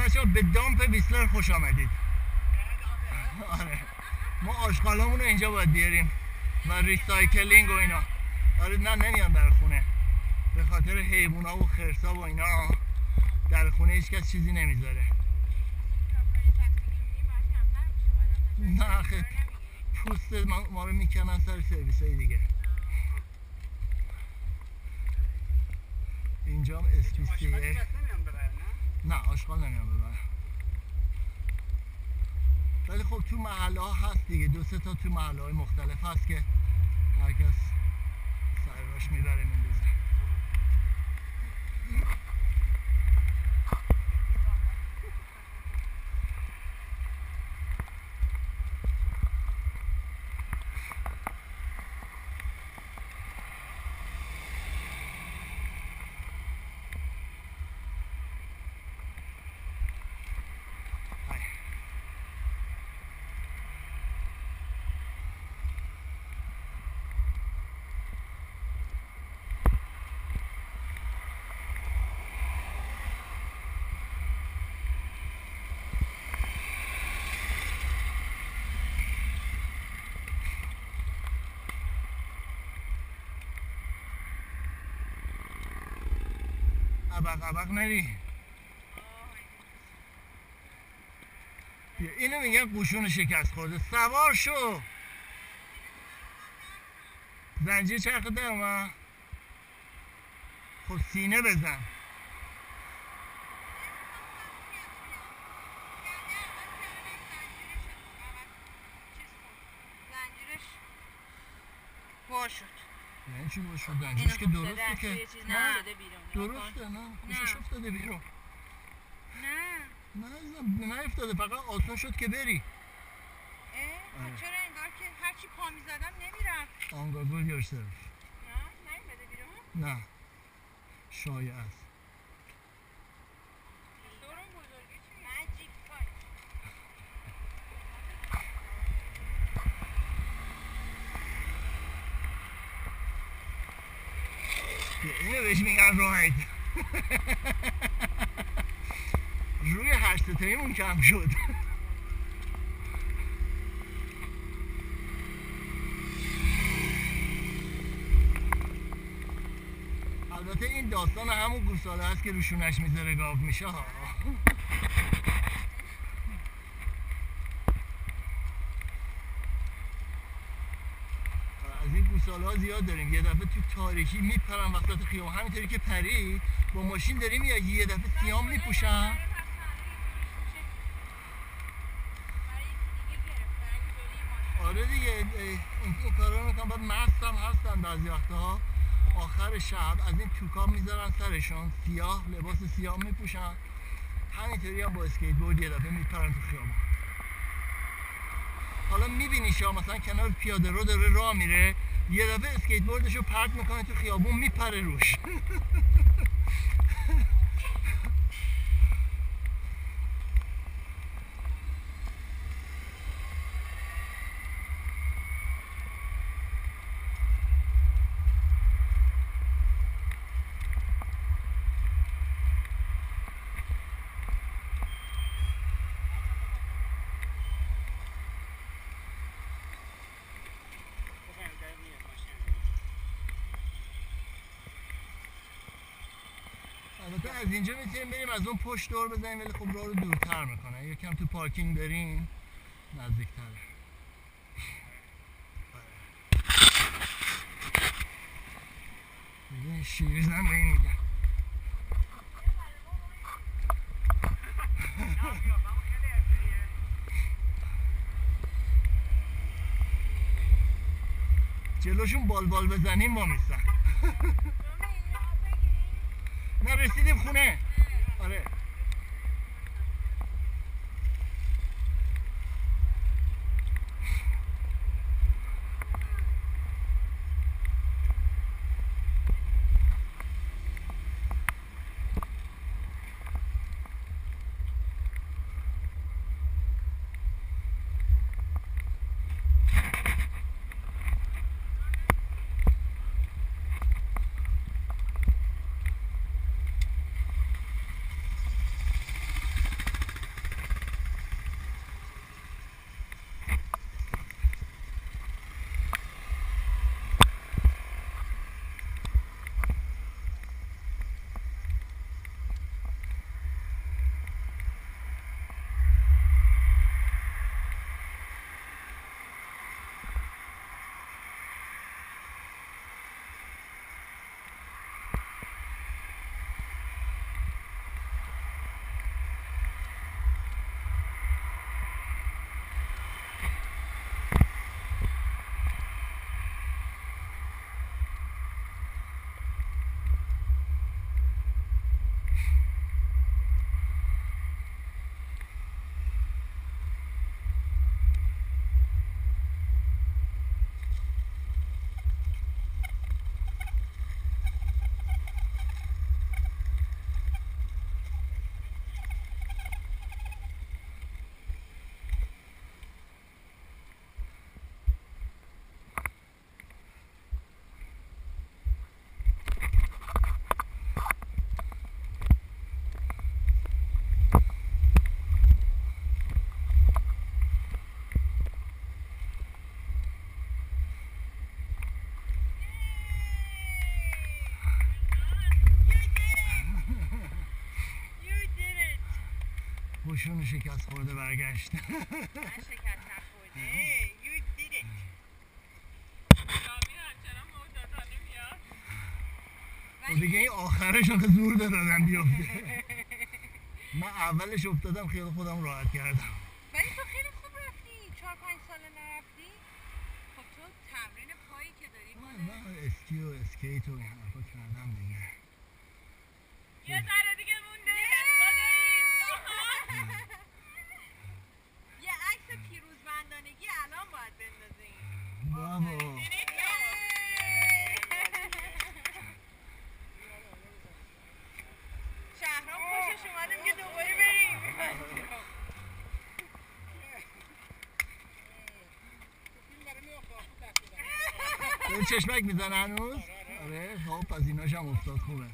بچه‌ها به دامپ ویسلر خوش آمدید. آره ما آشغالامون رو اینجا باید بیاریم و ریسایکلینگ و اینا. آره نه نمیان در خونه به خاطر حیوونا و خرسا و اینا. در خونه هیچ کس چیزی نمیذاره. نه خیلی پوست ما رو میکنن سر سرویس های دیگه. اینجا هم اسپیسیه. نه آشغال نمیان ببرن، ولی خب تو محله ها هست دیگه، 2-3 تا تو محله های مختلف هست که هر کس سرراش میبره میندازه. ابق نری. اینو میگن قشون شکست خورده. سوار شو. زنجیر چرخ در اومد. خب سینه بزن. زنجیرش وا شد. یعنی چی وا شد؟ زنجیرش که درسته که نه درسته. نه خوشش افتاده بیرون. نه افتاده، فقط آسان شد که بری. چرا انگار که هرچی پا میزدم نمیرفت. آنگاگل یورسلف. نه نیومده بیرون؟ نه شایع است. دورم بزرگی چی؟ ماجیک پای. اینو بهش میگن راید. روی 8 تایمون کم شد. البته این داستان همون گوساله هست که روشونش میذاره گاو میشه ها. از این گوساله ها زیاد داریم. یه دفعه تو تاریکی میپرن وسط خیابون، همینطوری که پرید با ماشین داریم یا یه دفعه سیام میپوشن. آره دیگه این کارا رو میکنن. بعد مست هم هستن بعضی وقتا. آخر شب از این توکا میذارن سرشون، سیاه، لباس سیاه میپوشن، همینطوری هم با اسکیت بورد یه دفعه میپرن تو خیابون. حالا میبینی شما مثلا کنار پیاده رو داره راه میره، یه دفعه اسکیت بوردشو پرت میکنه تو خیابون، میپره روش. البته از اینجا میتونیم بریم از اون پشت دور بزنیم، ولی خب راه رو دورتر میکنه. یکم تو پارکینگ بریم نزدیکتره. دیگه شیرزن به این میگن. جلوشون بال بزنیم ما میستن. نه رسیدیم خونه. آره خوشون شکست خورده برگشت. من شکست نخورده. You did it. و دیگه این آخرش آخه زور دادم بیفته. من اولش افتادم خیلی خودم راحت کردم. ولی تو خیلی خوب رفتی. 4-5 سال نرفتی. خب تو تمرین پایی که داری من اسکی و اسکیت و این حرفا کردم دیگه. یه ذره دیگه مونده. یه عکس پیروزمندانگی الان باید بندازیم. بابا شهرام خوشش اومده میگه دوباره بریم. چشمک میزنه هنوز؟ آره خب پس ایناش هم افتاد خوبه.